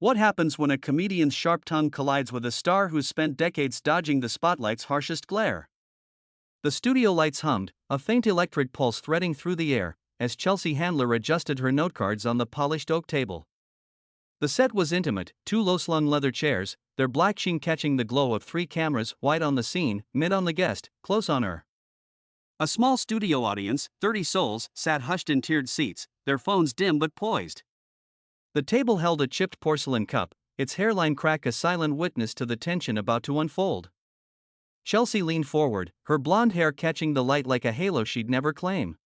What happens when a comedian's sharp tongue collides with a star who's spent decades dodging the spotlight's harshest glare? The studio lights hummed, a faint electric pulse threading through the air, as Chelsea Handler adjusted her notecards on the polished oak table. The set was intimate, two low-slung leather chairs, their black sheen catching the glow of three cameras wide on the scene, mid on the guest, close on her. A small studio audience, 30 souls, sat hushed in tiered seats, their phones dim but poised. The table held a chipped porcelain cup, its hairline crack a silent witness to the tension about to unfold. Chelsea leaned forward, her blonde hair catching the light like a halo she'd never claim.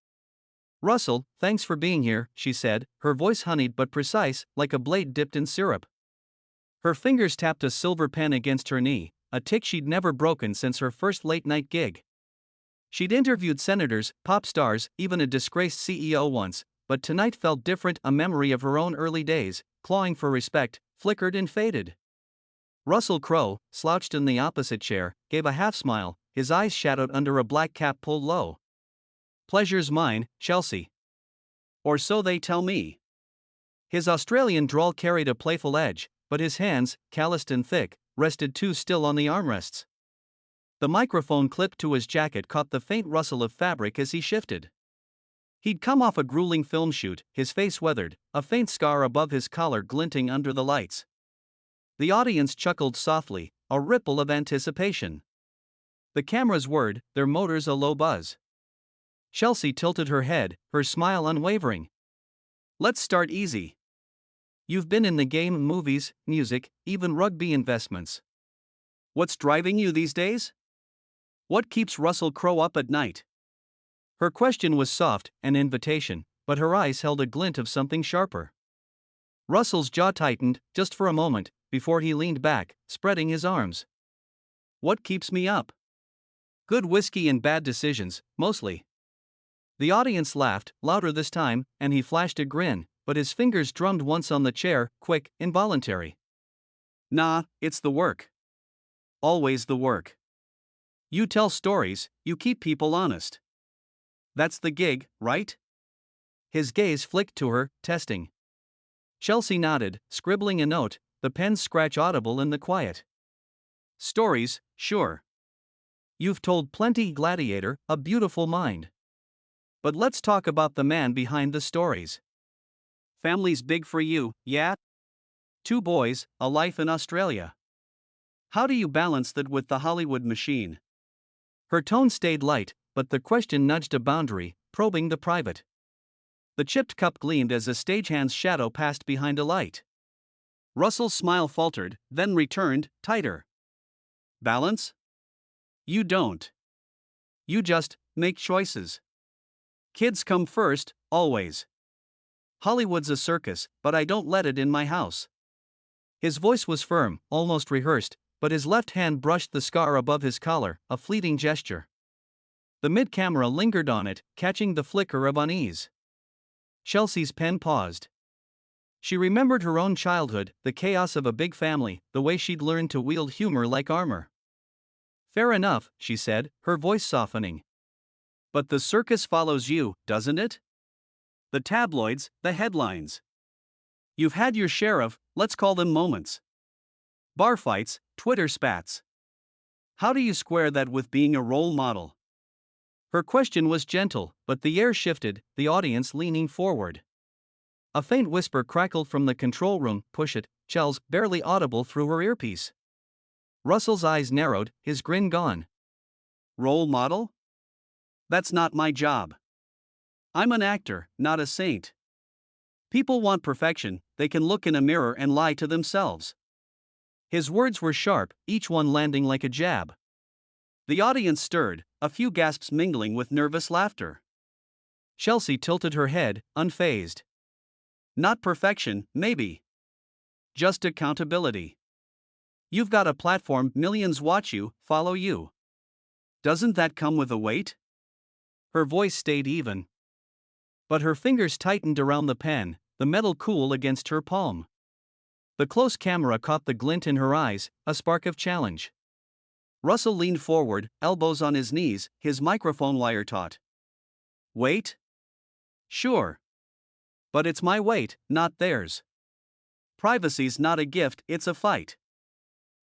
"Russell, thanks for being here," she said, her voice honeyed but precise, like a blade dipped in syrup. Her fingers tapped a silver pen against her knee, a tic she'd never broken since her first late-night gig. She'd interviewed senators, pop stars, even a disgraced CEO once, but tonight felt different, a memory of her own early days, clawing for respect, flickered and faded. Russell Crowe, slouched in the opposite chair, gave a half-smile, his eyes shadowed under a black cap pulled low. "Pleasure's mine, Chelsea. Or so they tell me." His Australian drawl carried a playful edge, but his hands, calloused and thick, rested too still on the armrests. The microphone clipped to his jacket caught the faint rustle of fabric as he shifted. He'd come off a grueling film shoot, his face weathered, a faint scar above his collar glinting under the lights. The audience chuckled softly, a ripple of anticipation. The cameras whirred, their motors a low buzz. Chelsea tilted her head, her smile unwavering. "Let's start easy. You've been in the game, movies, music, even rugby investments. What's driving you these days? What keeps Russell Crowe up at night?" Her question was soft, an invitation, but her eyes held a glint of something sharper. Russell's jaw tightened, just for a moment, before he leaned back, spreading his arms. "What keeps me up? Good whiskey and bad decisions, mostly." The audience laughed, louder this time, and he flashed a grin, but his fingers drummed once on the chair, quick, involuntary. "Nah, it's the work. Always the work. You tell stories, you keep people honest. That's the gig, right?" His gaze flicked to her, testing. Chelsea nodded, scribbling a note, the pen's scratch audible in the quiet. "Stories, sure. You've told plenty, Gladiator, a beautiful mind. But let's talk about the man behind the stories. Family's big for you, yeah? 2 boys, a life in Australia. How do you balance that with the Hollywood machine?" Her tone stayed light, but the question nudged a boundary, probing the private. The chipped cup gleamed as a stagehand's shadow passed behind a light. Russell's smile faltered, then returned, tighter. "Balance? You don't. You just make choices. Kids come first, always. Hollywood's a circus, but I don't let it in my house." His voice was firm, almost rehearsed, but his left hand brushed the scar above his collar, a fleeting gesture. The mid-camera lingered on it, catching the flicker of unease. Chelsea's pen paused. She remembered her own childhood, the chaos of a big family, the way she'd learned to wield humor like armor. "Fair enough," she said, her voice softening. "But the circus follows you, doesn't it? The tabloids, the headlines. You've had your share of, let's call them moments. Bar fights, Twitter spats. How do you square that with being a role model?" Her question was gentle, but the air shifted, the audience leaning forward. A faint whisper crackled from the control room, "Push it, Chels," barely audible through her earpiece. Russell's eyes narrowed, his grin gone. "Role model? That's not my job. I'm an actor, not a saint. People want perfection, they can look in a mirror and lie to themselves." His words were sharp, each one landing like a jab. The audience stirred, a few gasps mingling with nervous laughter. Chelsea tilted her head, unfazed. "Not perfection, maybe. Just accountability. You've got a platform, millions watch you, follow you. Doesn't that come with a weight?" Her voice stayed even. But her fingers tightened around the pen, the metal cool against her palm. The close camera caught the glint in her eyes, a spark of challenge. Russell leaned forward, elbows on his knees, his microphone wire taut. "Wait? Sure. But it's my weight, not theirs. Privacy's not a gift, it's a fight.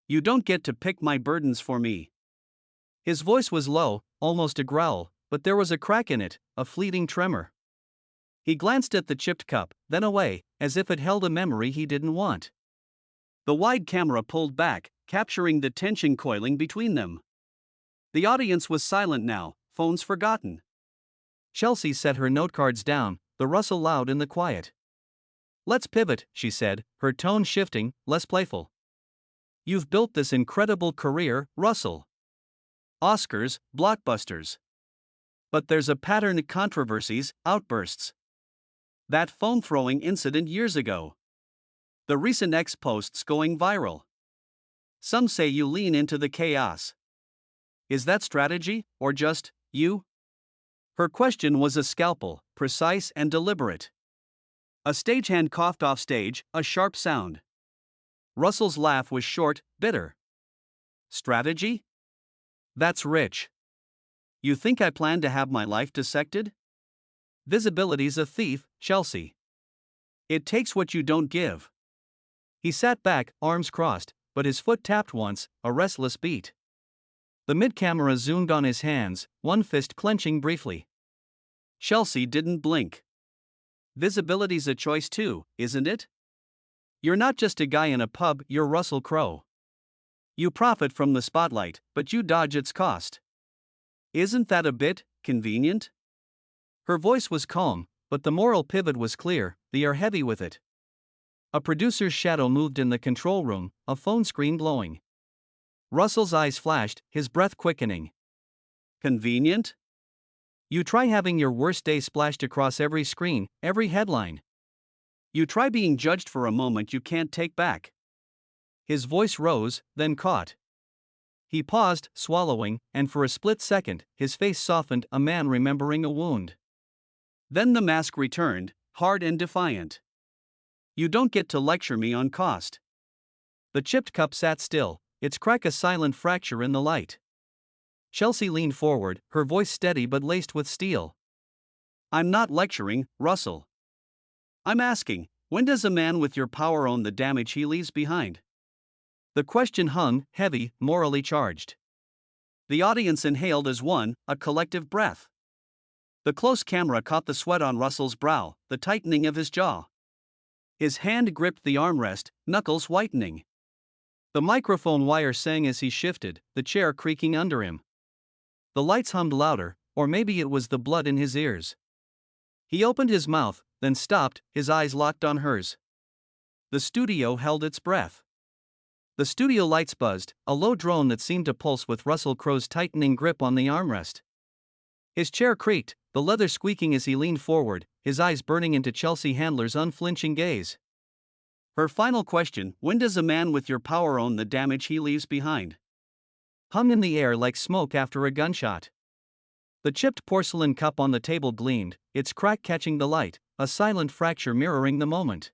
You don't get to pick my burdens for me. His voice was low, almost a growl, but there was a crack in it, a fleeting tremor. He glanced at the chipped cup, then away, as if it held a memory he didn't want. The wide camera pulled back, capturing the tension coiling between them. The audience was silent now, phones forgotten. Chelsea set her notecards down, the rustle loud in the quiet. "Let's pivot," she said, her tone shifting, less playful. "You've built this incredible career, Russell. Oscars, blockbusters. But there's a pattern of controversies, outbursts. That phone-throwing incident years ago. The recent X posts going viral. Some say you lean into the chaos. Is that strategy, or just, you?" Her question was a scalpel, precise and deliberate. A stagehand coughed off stage, a sharp sound. Russell's laugh was short, bitter. "Strategy? That's rich. You think I plan to have my life dissected? Visibility's a thief, Chelsea. It takes what you don't give." He sat back, arms crossed, but his foot tapped once, a restless beat. The mid-camera zoomed on his hands, one fist clenching briefly. Chelsea didn't blink. "Visibility's a choice too, isn't it? You're not just a guy in a pub, you're Russell Crowe. You profit from the spotlight, but you dodge its cost. Isn't that a bit convenient?" Her voice was calm, but the moral pivot was clear, the air heavy with it. A producer's shadow moved in the control room, a phone screen glowing. Russell's eyes flashed, his breath quickening. "Convenient? You try having your worst day splashed across every screen, every headline. You try being judged for a moment you can't take back." His voice rose, then caught. He paused, swallowing, and for a split second, his face softened, a man remembering a wound. Then the mask returned, hard and defiant. "You don't get to lecture me on cost." The chipped cup sat still, its crack a silent fracture in the light. Chelsea leaned forward, her voice steady but laced with steel. "I'm not lecturing, Russell. I'm asking, when does a man with your power own the damage he leaves behind?" The question hung, heavy, morally charged. The audience inhaled as one, a collective breath. The close camera caught the sweat on Russell's brow, the tightening of his jaw. His hand gripped the armrest, knuckles whitening. The microphone wire sang as he shifted, the chair creaking under him. The lights hummed louder, or maybe it was the blood in his ears. He opened his mouth, then stopped, his eyes locked on hers. The studio held its breath. The studio lights buzzed, a low drone that seemed to pulse with Russell Crowe's tightening grip on the armrest. His chair creaked, the leather squeaking as he leaned forward, his eyes burning into Chelsea Handler's unflinching gaze. Her final question, when does a man with your power own the damage he leaves behind? Hung in the air like smoke after a gunshot. The chipped porcelain cup on the table gleamed, its crack catching the light, a silent fracture mirroring the moment.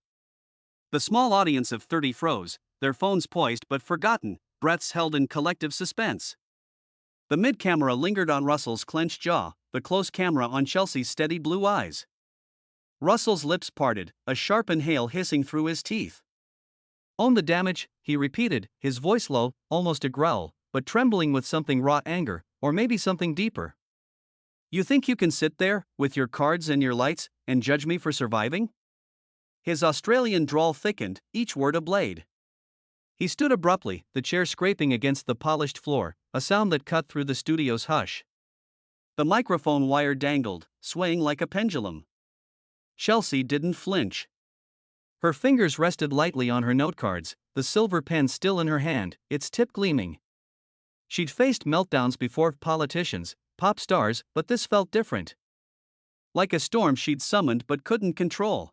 The small audience of 30 froze, their phones poised but forgotten, breaths held in collective suspense. The mid-camera lingered on Russell's clenched jaw, the close camera on Chelsea's steady blue eyes. Russell's lips parted, a sharp inhale hissing through his teeth. "Own the damage," he repeated, his voice low, almost a growl, but trembling with something raw anger, or maybe something deeper. "You think you can sit there, with your cards and your lights, and judge me for surviving?" His Australian drawl thickened, each word a blade. He stood abruptly, the chair scraping against the polished floor, a sound that cut through the studio's hush. The microphone wire dangled, swaying like a pendulum. Chelsea didn't flinch. Her fingers rested lightly on her notecards, the silver pen still in her hand, its tip gleaming. She'd faced meltdowns before, politicians, pop stars, but this felt different. Like a storm she'd summoned but couldn't control.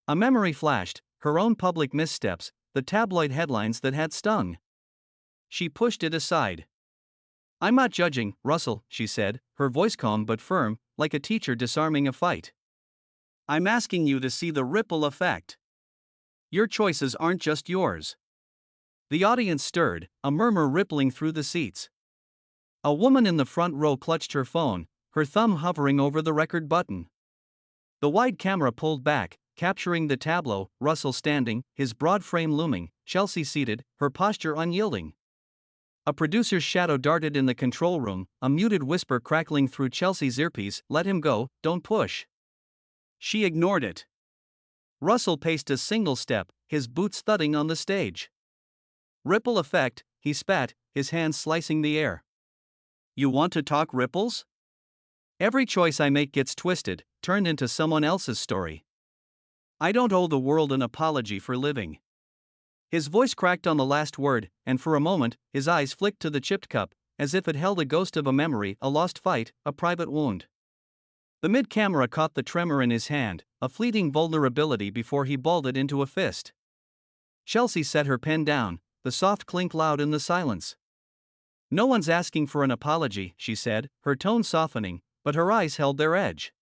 A memory flashed, her own public missteps, the tabloid headlines that had stung. She pushed it aside. "I'm not judging, Russell," she said, her voice calm but firm, like a teacher disarming a fight. "I'm asking you to see the ripple effect. Your choices aren't just yours." The audience stirred, a murmur rippling through the seats. A woman in the front row clutched her phone, her thumb hovering over the record button. The wide camera pulled back, capturing the tableau, Russell standing, his broad frame looming, Chelsea seated, her posture unyielding. A producer's shadow darted in the control room, a muted whisper crackling through Chelsea's earpiece, "Let him go, don't push." She ignored it. Russell paced a single step, his boots thudding on the stage. "Ripple effect," he spat, his hands slicing the air. "You want to talk ripples? Every choice I make gets twisted, turned into someone else's story. I don't owe the world an apology for living." His voice cracked on the last word, and for a moment, his eyes flicked to the chipped cup, as if it held a ghost of a memory, a lost fight, a private wound. The mid-camera caught the tremor in his hand, a fleeting vulnerability before he balled it into a fist. Chelsea set her pen down, the soft clink loud in the silence. "No one's asking for an apology," she said, her tone softening, but her eyes held their edge.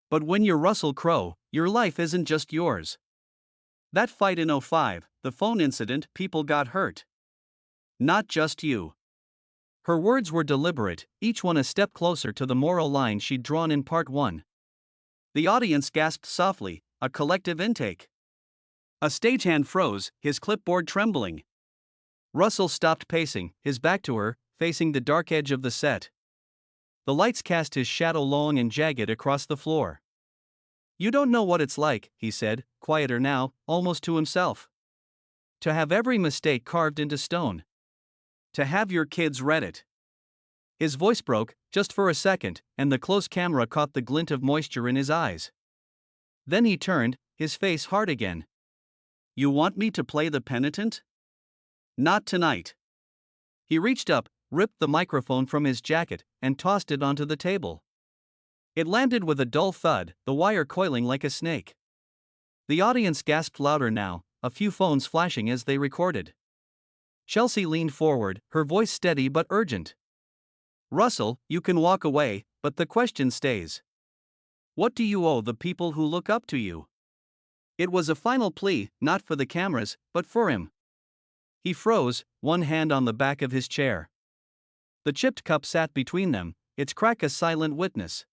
"But when you're Russell Crowe, your life isn't just yours. That fight in '05, the phone incident, people got hurt. Not just you." Her words were deliberate, each one a step closer to the moral line she'd drawn in part 1. The audience gasped softly, a collective intake. A stagehand froze, his clipboard trembling. Russell stopped pacing, his back to her, facing the dark edge of the set. The lights cast his shadow long and jagged across the floor. "You don't know what it's like," he said, quieter now, almost to himself. "To have every mistake carved into stone. To have your kids read it." His voice broke, just for a second, and the close camera caught the glint of moisture in his eyes. Then he turned, his face hard again. "You want me to play the penitent? Not tonight." He reached up, ripped the microphone from his jacket, and tossed it onto the table. It landed with a dull thud, the wire coiling like a snake. The audience gasped louder now, a few phones flashing as they recorded. Chelsea leaned forward, her voice steady but urgent. "Russell, you can walk away, but the question stays. What do you owe the people who look up to you?" It was a final plea, not for the cameras, but for him. He froze, one hand on the back of his chair. The chipped cup sat between them, its crack a silent witness.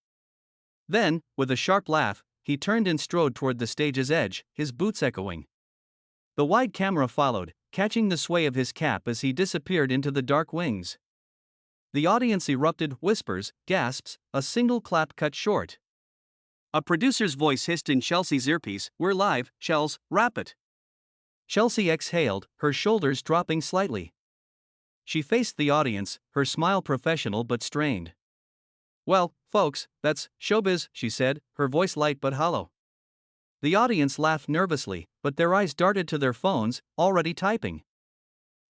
Then, with a sharp laugh, he turned and strode toward the stage's edge, his boots echoing. The wide camera followed, catching the sway of his cap as he disappeared into the dark wings. The audience erupted, whispers, gasps, a single clap cut short. A producer's voice hissed in Chelsea's earpiece, "We're live, Chels, wrap it." Chelsea exhaled, her shoulders dropping slightly. She faced the audience, her smile professional but strained. "Well, folks, that's showbiz," she said, her voice light but hollow. The audience laughed nervously, but their eyes darted to their phones, already typing.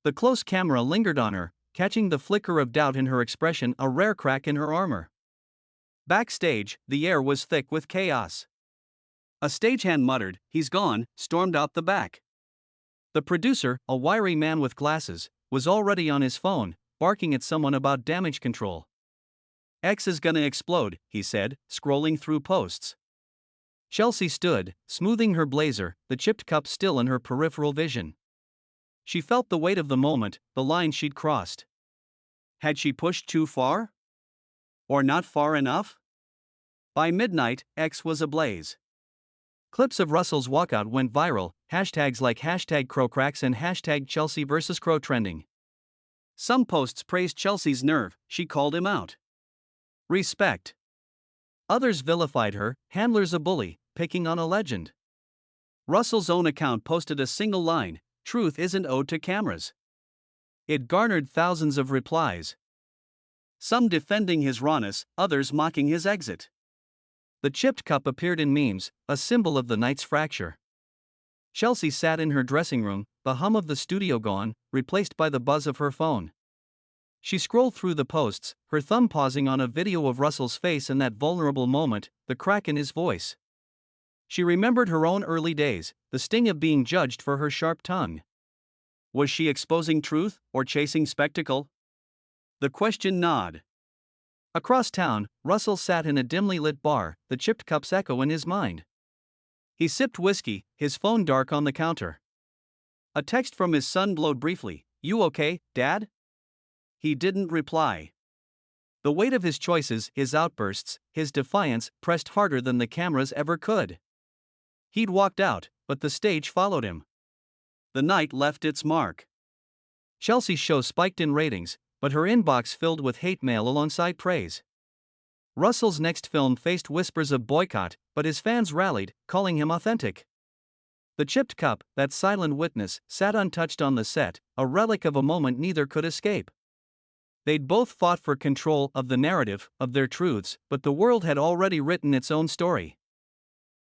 The close camera lingered on her, catching the flicker of doubt in her expression, a rare crack in her armor. Backstage, the air was thick with chaos. A stagehand muttered, "He's gone," stormed out the back. The producer, a wiry man with glasses, was already on his phone, barking at someone about damage control. "X is gonna explode," he said, scrolling through posts. Chelsea stood, smoothing her blazer, the chipped cup still in her peripheral vision. She felt the weight of the moment, the line she'd crossed. Had she pushed too far? Or not far enough? By midnight, X was ablaze. Clips of Russell's walkout went viral, hashtags like #CroweCracks and #Chelsea vs. Crowe trending. Some posts praised Chelsea's nerve, she called him out. Respect. Others vilified her, handler's a bully, picking on a legend. Russell's own account posted a single line, "Truth isn't owed to cameras." It garnered thousands of replies. Some defending his rawness, others mocking his exit. The chipped cup appeared in memes, a symbol of the night's fracture. Chelsea sat in her dressing room, the hum of the studio gone, replaced by the buzz of her phone. She scrolled through the posts, her thumb pausing on a video of Russell's face in that vulnerable moment, the crack in his voice. She remembered her own early days, the sting of being judged for her sharp tongue. Was she exposing truth, or chasing spectacle? The question gnawed. Across town, Russell sat in a dimly lit bar, the chipped cup's echo in his mind. He sipped whiskey, his phone dark on the counter. A text from his son glowed briefly, "You okay, Dad?" He didn't reply. The weight of his choices, his outbursts, his defiance, pressed harder than the cameras ever could. He'd walked out, but the stage followed him. The night left its mark. Chelsea's show spiked in ratings, but her inbox filled with hate mail alongside praise. Russell's next film faced whispers of boycott, but his fans rallied, calling him authentic. The chipped cup, that silent witness, sat untouched on the set, a relic of a moment neither could escape. They'd both fought for control of the narrative, of their truths, but the world had already written its own story.